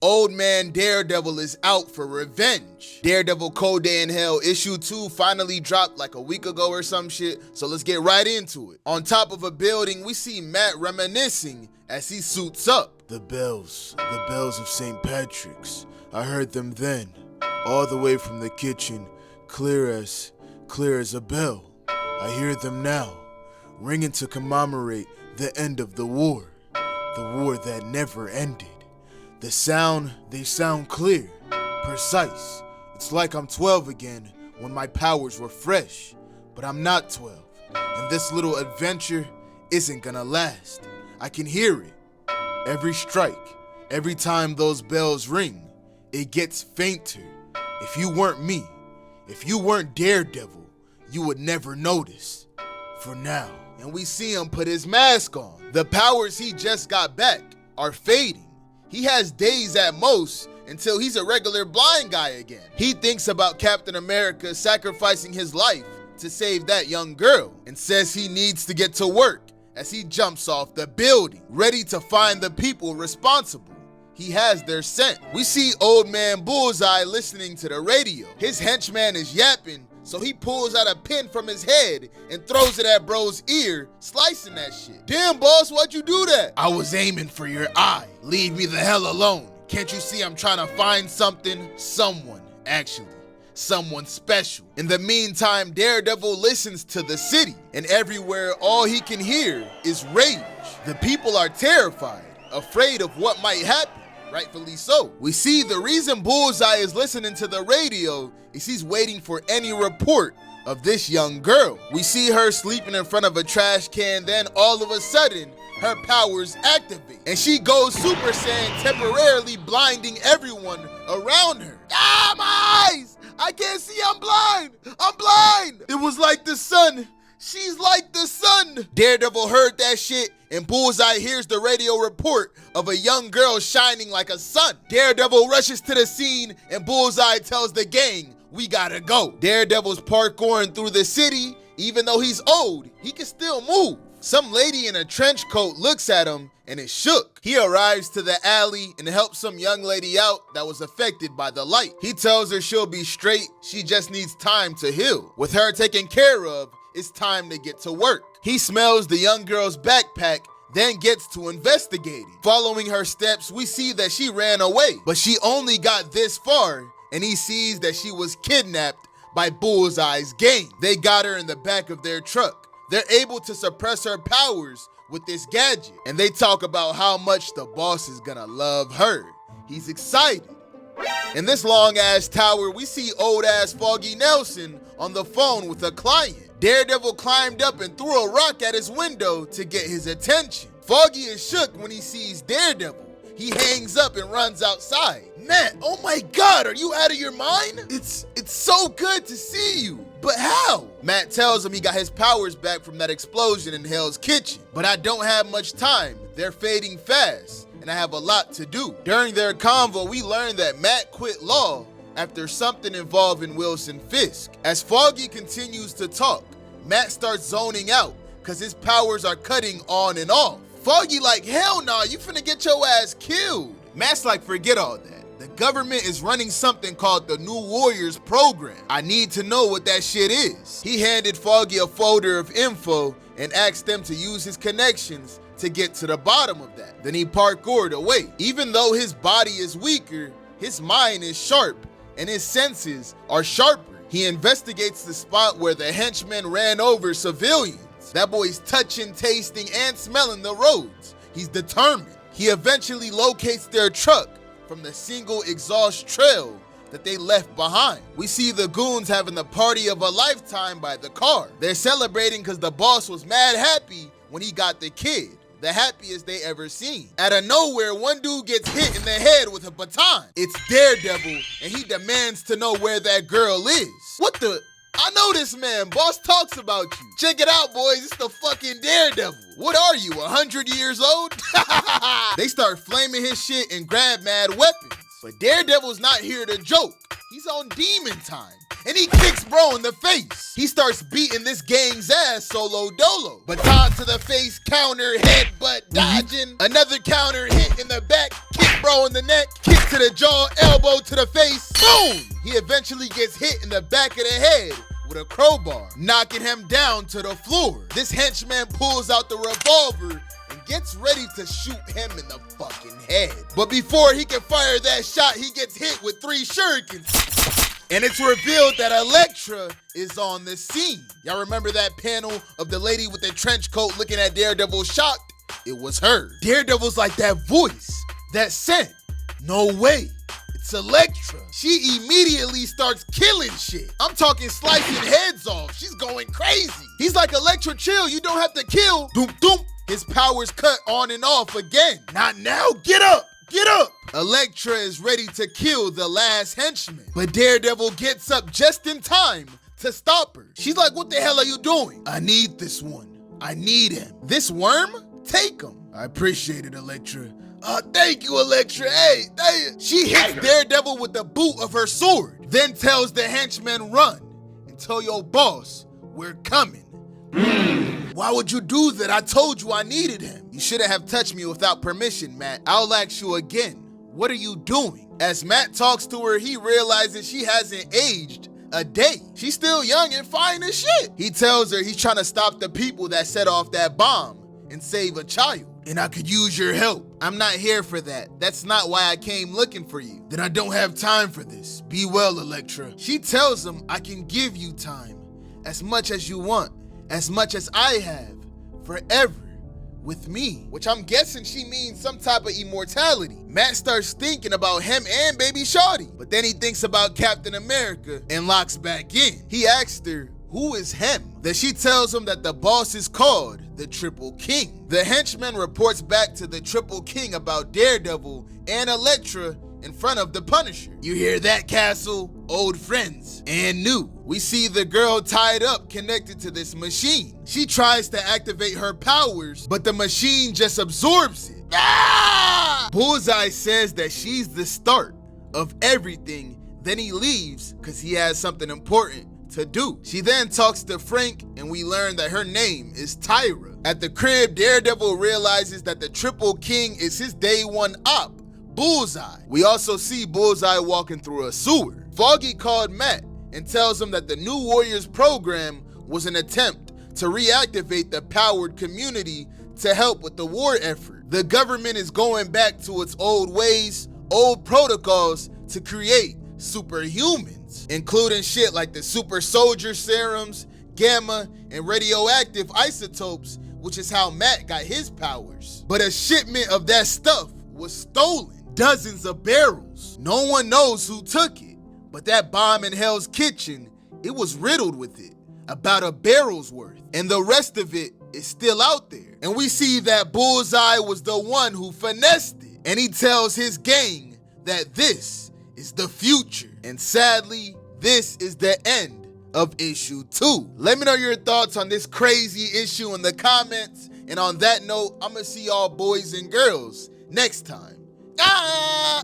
Old man Daredevil is out for revenge. Daredevil Cold Day in Hell issue 2 finally dropped like a week ago or some shit, so let's get right into it. On top of a building, we see Matt reminiscing as he suits up. The bells of St. Patrick's. I heard them then, all the way from the kitchen, clear as a bell. I hear them now, ringing to commemorate the end of the war that never ended. They sound clear, precise. It's like I'm 12 again when my powers were fresh, but I'm not 12, and this little adventure isn't gonna last. I can hear it. Every strike, every time those bells ring, it gets fainter. If you weren't me, if you weren't Daredevil, you would never notice. For now. And we see him put his mask on. The powers he just got back are fading. He has days at most until he's a regular blind guy again. He thinks about Captain America sacrificing his life to save that young girl and says he needs to get to work as he jumps off the building, ready to find the people responsible. He has their scent. We see old man Bullseye listening to the radio. His henchman is yapping, so he pulls out a pin from his head and throws it at bro's ear, slicing that shit. Damn, boss, why'd you do that? I was aiming for your eye. Leave me the hell alone. Can't you see I'm trying to find something? Someone special. In the meantime, Daredevil listens to the city, and everywhere all he can hear is rage. The people are terrified, afraid of what might happen. Rightfully so. We see the reason Bullseye is listening to the radio is he's waiting for any report of this young girl. We see her sleeping in front of a trash can, then all of a sudden, her powers activate, and she goes Super Saiyan, temporarily blinding everyone around her. Ah, my eyes! I can't see, I'm blind! It was like the sun. She's like the sun. Daredevil heard that shit, and Bullseye hears the radio report of a young girl shining like a sun. Daredevil rushes to the scene, and Bullseye tells the gang, we gotta go. Daredevil's parkouring through the city. Even though he's old, he can still move. Some lady in a trench coat looks at him and is shook. He arrives to the alley and helps some young lady out that was affected by the light. He tells her she'll be straight, she just needs time to heal. With her taken care of, it's time to get to work. He smells the young girl's backpack, then gets to investigating. Following her steps, we see that she ran away, but she only got this far, and he sees that she was kidnapped by Bullseye's gang. They got her in the back of their truck. They're able to suppress her powers with this gadget, and they talk about how much the boss is gonna love her. He's excited. In this long-ass tower, we see old-ass Foggy Nelson on the phone with a client. Daredevil climbed up and threw a rock at his window to get his attention. Foggy is shook when he sees Daredevil. He hangs up and runs outside. Matt, oh my God, are you out of your mind? It's so good to see you. But how? Matt tells him he got his powers back from that explosion in Hell's Kitchen. But I don't have much time. They're fading fast, and I have a lot to do. During their convo, we learn that Matt quit law after something involving Wilson Fisk. As Foggy continues to talk, Matt starts zoning out because his powers are cutting on and off. Foggy like, hell nah, you finna get your ass killed. Matt's like, forget all that. The government is running something called the New Warriors program. I need to know what that shit is. He handed Foggy a folder of info and asked them to use his connections to get to the bottom of that. Then he parkoured away. Even though his body is weaker, his mind is sharp and his senses are sharper. He investigates the spot where the henchmen ran over civilians. That boy's touching, tasting, and smelling the roads. He's determined. He eventually locates their truck from the single exhaust trail that they left behind. We see the goons having the party of a lifetime by the car. They're celebrating because the boss was mad happy when he got the kid. The happiest they ever seen. Out of nowhere, one dude gets hit in the head with a baton. It's Daredevil, and he demands to know where that girl is. What the? I know this man. Boss talks about you. Check it out, boys. It's the fucking Daredevil. What are you, 100 years old? They start flaming his shit and grab mad weapons. But Daredevil's not here to joke. He's on demon time. and he kicks bro in the face. He starts beating this gang's ass solo dolo. Baton to the face, counter, headbutt, dodging. Another counter hit in the back, kick bro in the neck, kick to the jaw, elbow to the face. Boom! He eventually gets hit in the back of the head with a crowbar, knocking him down to the floor. This henchman pulls out the revolver and gets ready to shoot him in the fucking head. But before he can fire that shot, he gets hit with 3 shurikens. And it's revealed that Elektra is on the scene. Y'all remember that panel of the lady with the trench coat looking at Daredevil shocked? It was her. Daredevil's like, that voice, that scent. No way. It's Elektra. She immediately starts killing shit. I'm talking slicing heads off. She's going crazy. He's like, Elektra, chill. You don't have to kill. Doom, doom. His powers cut on and off again. Not now. Get up. Get up. Elektra is ready to kill the last henchman. But Daredevil gets up just in time to stop her. She's like, what the hell are you doing? I need this one. I need him. This worm? Take him. I appreciate it, Elektra. Thank you, Elektra. Hey, she hits Daredevil with the boot of her sword, then tells the henchman, run and tell your boss we're coming. Why would you do that? I told you I needed him. You shouldn't have touched me without permission, Matt. I'll ask you again. What are you doing? As Matt talks to her, he realizes she hasn't aged a day. She's still young and fine as shit. He tells her he's trying to stop the people that set off that bomb and save a child. And I could use your help. I'm not here for that. That's not why I came looking for you. Then I don't have time for this. Be well, Elektra. She tells him I can give you time. As much as you want. As much as I have. Forever. With me. Which I'm guessing she means some type of immortality. Matt starts thinking about him and baby Shawty. But then he thinks about Captain America and locks back in. He asks her, who is him? Then she tells him that the boss is called the Triple King. The henchman reports back to the Triple King about Daredevil and Elektra in front of the Punisher. You hear that, Castle? Old friends and new. We see the girl tied up connected to this machine. She tries to activate her powers, but the machine just absorbs it. Ah! Bullseye says that she's the start of everything. Then he leaves because he has something important to do. She then talks to Frank and we learn that her name is Tyra. At the crib, Daredevil realizes that the Triple King is his day one op, Bullseye. We also see Bullseye walking through a sewer. Foggy called Matt and tells him that the New Warriors program was an attempt to reactivate the powered community to help with the war effort. The government is going back to its old ways, old protocols to create superhumans, including shit like the super soldier serums, gamma, and radioactive isotopes, which is how Matt got his powers. But a shipment of that stuff was stolen. Dozens of barrels. No one knows who took it, but that bomb in Hell's Kitchen, it was riddled with it. About a barrel's worth. And the rest of it is still out there. And we see that Bullseye was the one who finessed it. And he tells his gang that this is the future. And sadly, this is the end of issue 2. Let me know your thoughts on this crazy issue in the comments. And on that note, I'm gonna see y'all boys and girls next time. Ah!